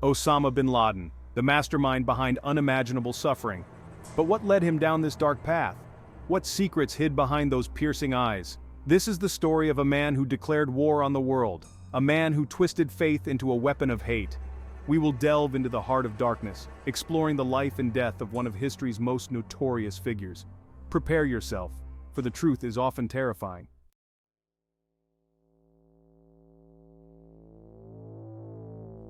Osama Bin Laden, the mastermind behind unimaginable suffering. But what led him down this dark path? What secrets hid behind those piercing eyes? This is the story of a man who declared war on the world, a man who twisted faith into a weapon of hate. We will delve into the heart of darkness, exploring the life and death of one of history's most notorious figures. Prepare yourself, for the truth is often terrifying.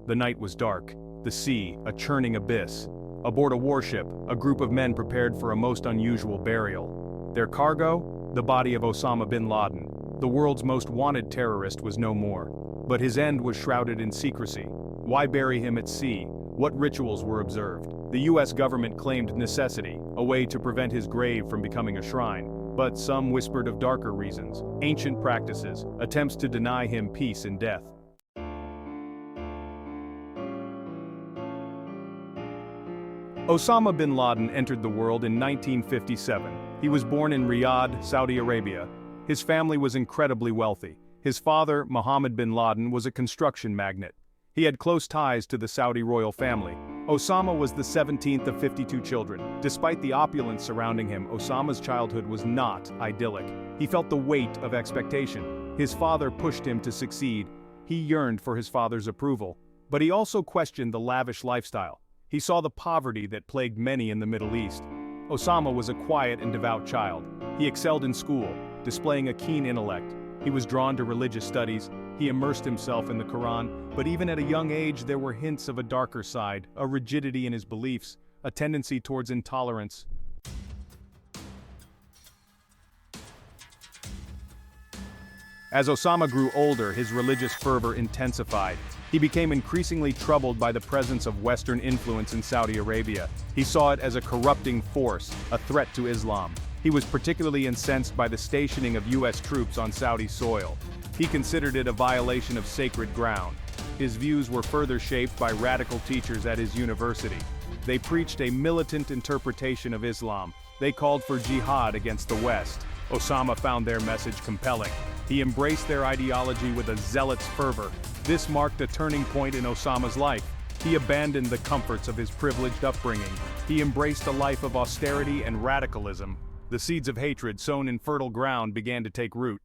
The night was dark, the sea, a churning abyss. Aboard a warship, a group of men prepared for a most unusual burial. Their cargo? The body of Osama bin Laden. The world's most wanted terrorist was no more. But his end was shrouded in secrecy. Why bury him at sea? What rituals were observed? The US government claimed necessity, a way to prevent his grave from becoming a shrine. But some whispered of darker reasons, ancient practices, attempts to deny him peace in death. Osama bin Laden entered the world in 1957. He was born in Riyadh, Saudi Arabia. His family was incredibly wealthy. His father, Mohammed bin Laden, was a construction magnate. He had close ties to the Saudi royal family. Osama was the 17th of 52 children. Despite the opulence surrounding him, Osama's childhood was not idyllic. He felt the weight of expectation. His father pushed him to succeed. He yearned for his father's approval. But he also questioned the lavish lifestyle. He saw the poverty that plagued many in the Middle East. Osama was a quiet and devout child. He excelled in school, displaying a keen intellect. He was drawn to religious studies. He immersed himself in the Quran, but even at a young age there were hints of a darker side, a rigidity in his beliefs, a tendency towards intolerance. As Osama grew older, his religious fervor intensified. He became increasingly troubled by the presence of Western influence in Saudi Arabia. He saw it as a corrupting force, a threat to Islam. He was particularly incensed by the stationing of US troops on Saudi soil. He considered it a violation of sacred ground. His views were further shaped by radical teachers at his university. They preached a militant interpretation of Islam. They called for jihad against the West. Osama found their message compelling. He embraced their ideology with a zealot's fervor. This marked a turning point in Osama's life. He abandoned the comforts of his privileged upbringing. He embraced a life of austerity and radicalism. The seeds of hatred sown in fertile ground began to take root.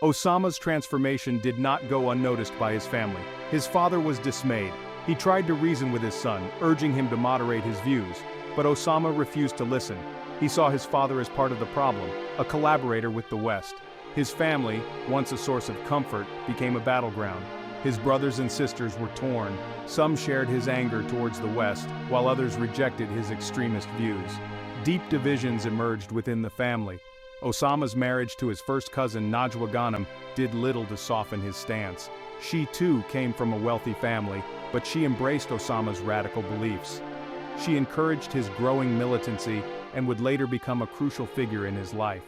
Osama's transformation did not go unnoticed by his family. His father was dismayed. He tried to reason with his son, urging him to moderate his views. But Osama refused to listen. He saw his father as part of the problem, a collaborator with the West. His family, once a source of comfort, became a battleground. His brothers and sisters were torn. Some shared his anger towards the West, while others rejected his extremist views. Deep divisions emerged within the family. Osama's marriage to his first cousin Najwa Ghanem did little to soften his stance. She too came from a wealthy family, but she embraced Osama's radical beliefs. She encouraged his growing militancy and would later become a crucial figure in his life.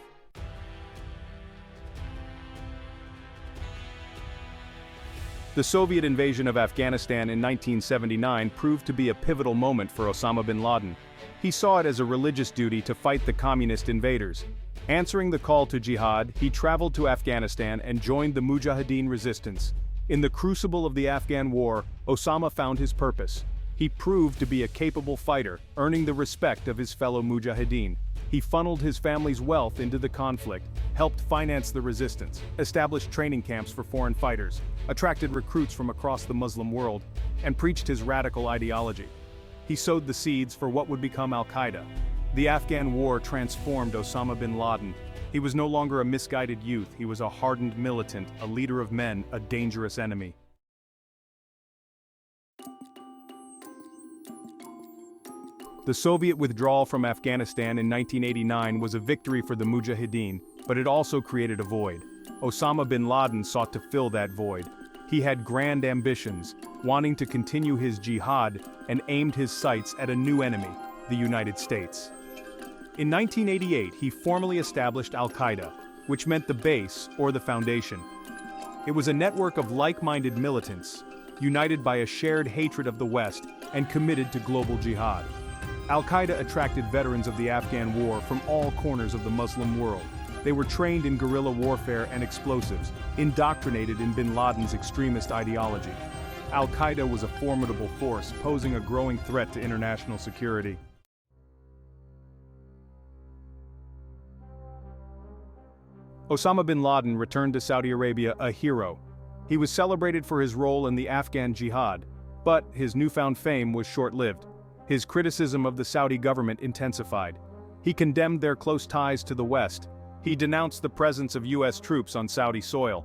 The Soviet invasion of Afghanistan in 1979 proved to be a pivotal moment for Osama bin Laden. He saw it as a religious duty to fight the communist invaders. Answering the call to jihad, he traveled to Afghanistan and joined the Mujahideen resistance. In the crucible of the Afghan war, Osama found his purpose. He proved to be a capable fighter, earning the respect of his fellow Mujahideen. He funneled his family's wealth into the conflict, helped finance the resistance, established training camps for foreign fighters, attracted recruits from across the Muslim world, and preached his radical ideology. He sowed the seeds for what would become Al-Qaeda. The Afghan war transformed Osama bin Laden. He was no longer a misguided youth, he was a hardened militant, a leader of men, a dangerous enemy. The Soviet withdrawal from Afghanistan in 1989 was a victory for the Mujahideen, but it also created a void. Osama bin Laden sought to fill that void. He had grand ambitions, wanting to continue his jihad, and aimed his sights at a new enemy, the United States. In 1988, he formally established Al-Qaeda, which meant the base or the foundation. It was a network of like-minded militants, united by a shared hatred of the West and committed to global jihad. Al-Qaeda attracted veterans of the Afghan war from all corners of the Muslim world. They were trained in guerrilla warfare and explosives, indoctrinated in bin Laden's extremist ideology. Al-Qaeda was a formidable force, posing a growing threat to international security. Osama bin Laden returned to Saudi Arabia a hero. He was celebrated for his role in the Afghan jihad, but his newfound fame was short-lived. His criticism of the Saudi government intensified. He condemned their close ties to the West. He denounced the presence of U.S. troops on Saudi soil.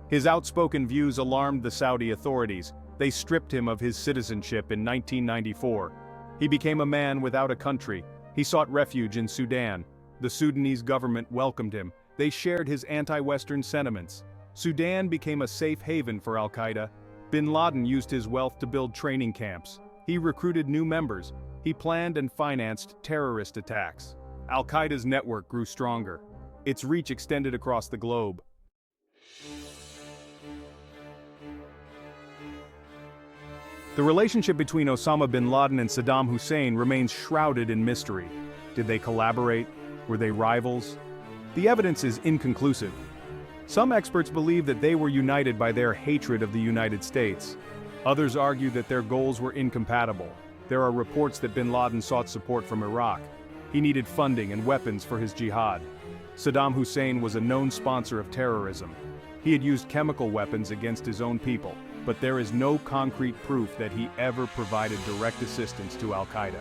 His outspoken views alarmed the Saudi authorities. They stripped him of his citizenship in 1994. He became a man without a country. He sought refuge in Sudan. The Sudanese government welcomed him. They shared his anti-Western sentiments. Sudan became a safe haven for Al-Qaeda. Bin Laden used his wealth to build training camps. He recruited new members. He planned and financed terrorist attacks. Al-Qaeda's network grew stronger. Its reach extended across the globe. The relationship between Osama bin Laden and Saddam Hussein remains shrouded in mystery. Did they collaborate? Were they rivals? The evidence is inconclusive. Some experts believe that they were united by their hatred of the United States. Others argue that their goals were incompatible. There are reports that bin Laden sought support from Iraq. He needed funding and weapons for his jihad. Saddam Hussein was a known sponsor of terrorism. He had used chemical weapons against his own people, but there is no concrete proof that he ever provided direct assistance to Al-Qaeda.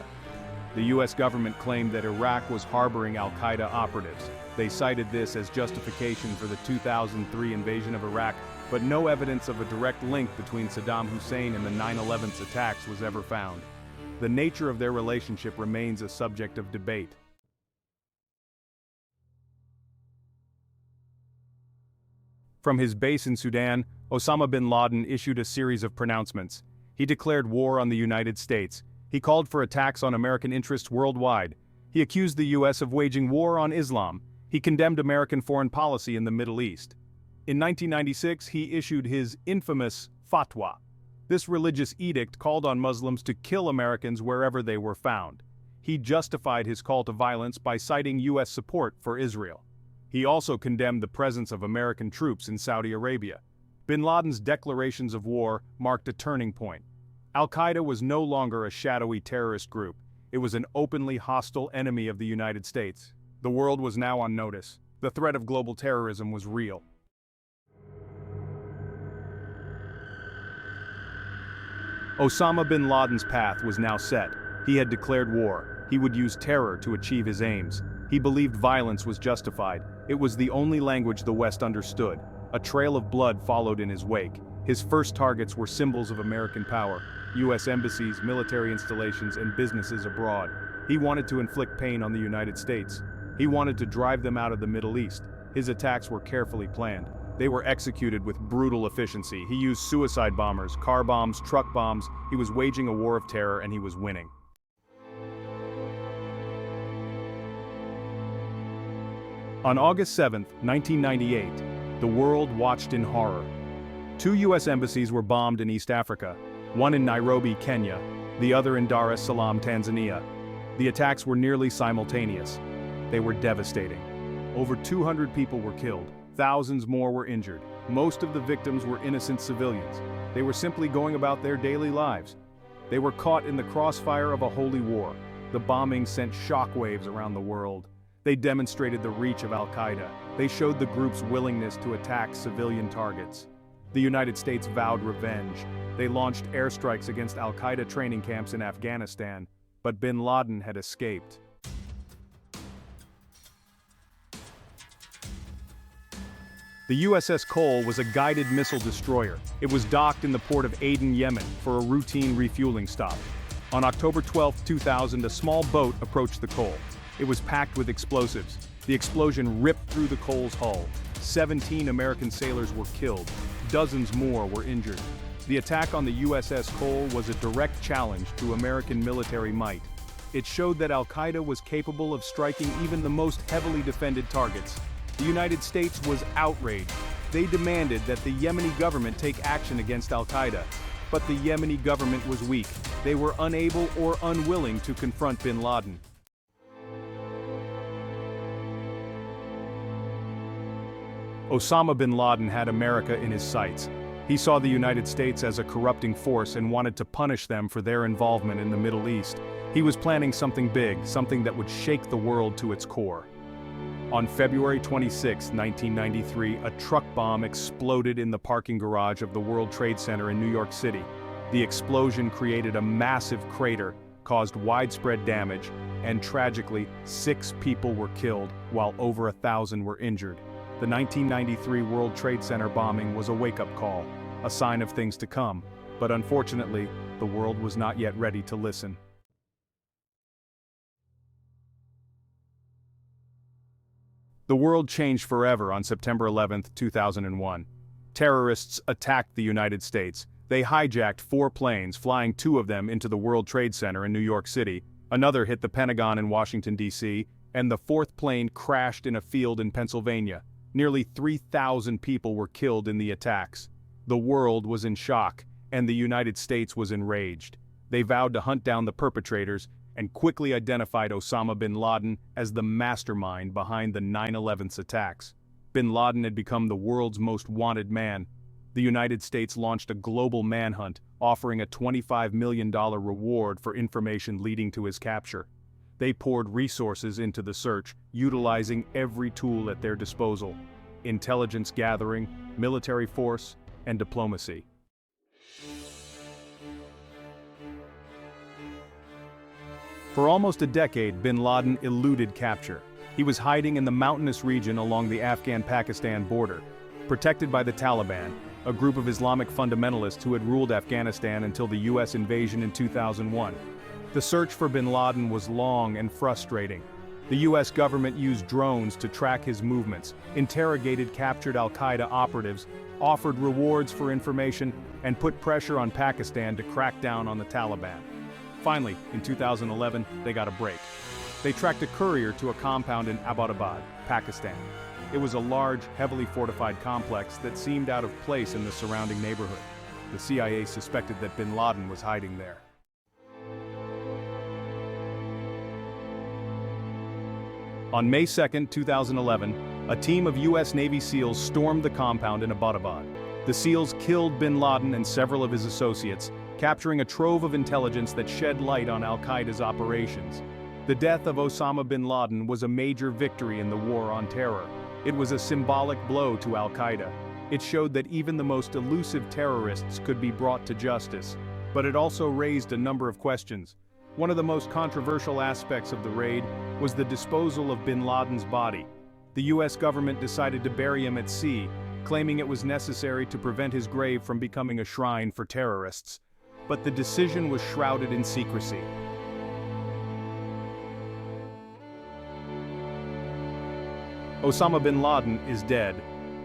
The US government claimed that Iraq was harboring Al-Qaeda operatives. They cited this as justification for the 2003 invasion of Iraq, but no evidence of a direct link between Saddam Hussein and the 9/11 attacks was ever found. The nature of their relationship remains a subject of debate. From his base in Sudan, Osama bin Laden issued a series of pronouncements. He declared war on the United States. He called for attacks on American interests worldwide. He accused the US of waging war on Islam. He condemned American foreign policy in the Middle East. In 1996, he issued his infamous fatwa. This religious edict called on Muslims to kill Americans wherever they were found. He justified his call to violence by citing US support for Israel. He also condemned the presence of American troops in Saudi Arabia. Bin Laden's declarations of war marked a turning point. Al-Qaeda was no longer a shadowy terrorist group. It was an openly hostile enemy of the United States. The world was now on notice. The threat of global terrorism was real. Osama bin Laden's path was now set. He had declared war. He would use terror to achieve his aims. He believed violence was justified. It was the only language the West understood. A trail of blood followed in his wake. His first targets were symbols of American power, US embassies, military installations, and businesses abroad. He wanted to inflict pain on the United States. He wanted to drive them out of the Middle East. His attacks were carefully planned. They were executed with brutal efficiency. He used suicide bombers, car bombs, truck bombs. He was waging a war of terror, and he was winning. On August 7, 1998, the world watched in horror. 2 US embassies were bombed in East Africa, one in Nairobi, Kenya, the other in Dar es Salaam, Tanzania. The attacks were nearly simultaneous. They were devastating. Over 200 people were killed. Thousands more were injured. Most of the victims were innocent civilians. They were simply going about their daily lives. They were caught in the crossfire of a holy war. The bombings sent shockwaves around the world. They demonstrated the reach of Al-Qaeda. They showed the group's willingness to attack civilian targets. The United States vowed revenge. They launched airstrikes against Al-Qaeda training camps in Afghanistan, but bin Laden had escaped. The USS Cole was a guided missile destroyer. It was docked in the port of Aden, Yemen, for a routine refueling stop. On October 12, 2000, a small boat approached the Cole. It was packed with explosives. The explosion ripped through the Cole's hull. 17 American sailors were killed. Dozens more were injured. The attack on the USS Cole was a direct challenge to American military might. It showed that Al-Qaeda was capable of striking even the most heavily defended targets. The United States was outraged. They demanded that the Yemeni government take action against Al-Qaeda. But the Yemeni government was weak. They were unable or unwilling to confront bin Laden. Osama bin Laden had America in his sights. He saw the United States as a corrupting force and wanted to punish them for their involvement in the Middle East. He was planning something big, something that would shake the world to its core. On February 26, 1993, a truck bomb exploded in the parking garage of the World Trade Center in New York City. The explosion created a massive crater, caused widespread damage, and tragically, 6 people were killed, while over 1,000 were injured. The 1993 World Trade Center bombing was a wake-up call, a sign of things to come, but unfortunately, the world was not yet ready to listen. The world changed forever on September 11, 2001. Terrorists attacked the United States. They hijacked 4 planes, flying 2 of them into the World Trade Center in New York City. Another hit the Pentagon in Washington, D.C., and the 4th plane crashed in a field in Pennsylvania. Nearly 3,000 people were killed in the attacks. The world was in shock, and the United States was enraged. They vowed to hunt down the perpetrators and quickly identified Osama bin Laden as the mastermind behind the 9/11 attacks. Bin Laden had become the world's most wanted man. The United States launched a global manhunt, offering a $25 million reward for information leading to his capture. They poured resources into the search, utilizing every tool at their disposal: intelligence gathering, military force, and diplomacy. For almost a decade, bin Laden eluded capture. He was hiding in the mountainous region along the Afghan-Pakistan border, protected by the Taliban, a group of Islamic fundamentalists who had ruled Afghanistan until the U.S. invasion in 2001. The search for bin Laden was long and frustrating. The U.S. government used drones to track his movements, interrogated captured Al-Qaeda operatives, offered rewards for information, and put pressure on Pakistan to crack down on the Taliban. Finally, in 2011, they got a break. They tracked a courier to a compound in Abbottabad, Pakistan. It was a large, heavily fortified complex that seemed out of place in the surrounding neighborhood. The CIA suspected that bin Laden was hiding there. On May 2, 2011, a team of U.S. Navy SEALs stormed the compound in Abbottabad. The SEALs killed bin Laden and several of his associates, capturing a trove of intelligence that shed light on Al-Qaeda's operations. The death of Osama bin Laden was a major victory in the war on terror. It was a symbolic blow to Al-Qaeda. It showed that even the most elusive terrorists could be brought to justice. But it also raised a number of questions. One of the most controversial aspects of the raid was the disposal of bin Laden's body. The U.S. government decided to bury him at sea, claiming it was necessary to prevent his grave from becoming a shrine for terrorists. But the decision was shrouded in secrecy. Osama bin Laden is dead,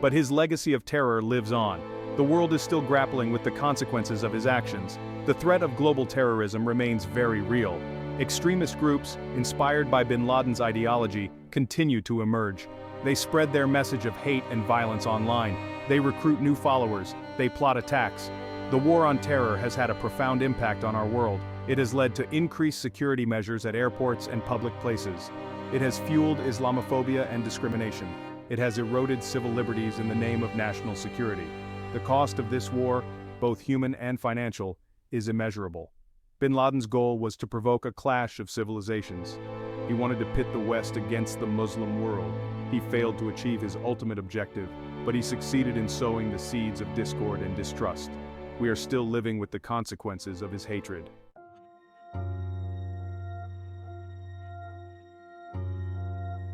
but his legacy of terror lives on. The world is still grappling with the consequences of his actions. The threat of global terrorism remains very real. Extremist groups, inspired by bin Laden's ideology, continue to emerge. They spread their message of hate and violence online. They recruit new followers. They plot attacks. The war on terror has had a profound impact on our world. It has led to increased security measures at airports and public places. It has fueled Islamophobia and discrimination. It has eroded civil liberties in the name of national security. The cost of this war, both human and financial, is immeasurable. Bin Laden's goal was to provoke a clash of civilizations. He wanted to pit the West against the Muslim world. He failed to achieve his ultimate objective, but he succeeded in sowing the seeds of discord and distrust. We are still living with the consequences of his hatred.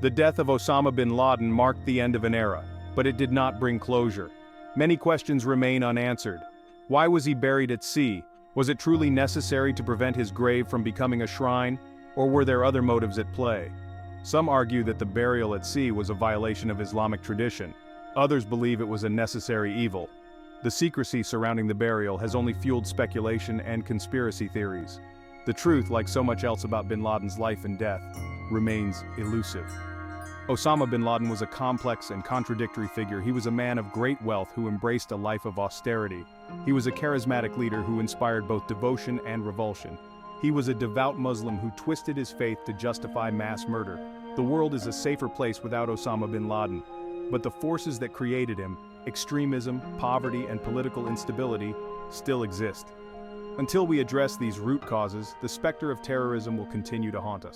The death of Osama bin Laden marked the end of an era, but it did not bring closure. Many questions remain unanswered. Why was he buried at sea? Was it truly necessary to prevent his grave from becoming a shrine, or were there other motives at play? Some argue that the burial at sea was a violation of Islamic tradition. Others believe it was a necessary evil. The secrecy surrounding the burial has only fueled speculation and conspiracy theories. The truth, like so much else about bin Laden's life and death, remains elusive. Osama bin Laden was a complex and contradictory figure. He was a man of great wealth who embraced a life of austerity. He was a charismatic leader who inspired both devotion and revulsion. He was a devout Muslim who twisted his faith to justify mass murder. The world is a safer place without Osama bin Laden. But the forces that created him, extremism, poverty, and political instability, still exist. Until we address these root causes, the specter of terrorism will continue to haunt us.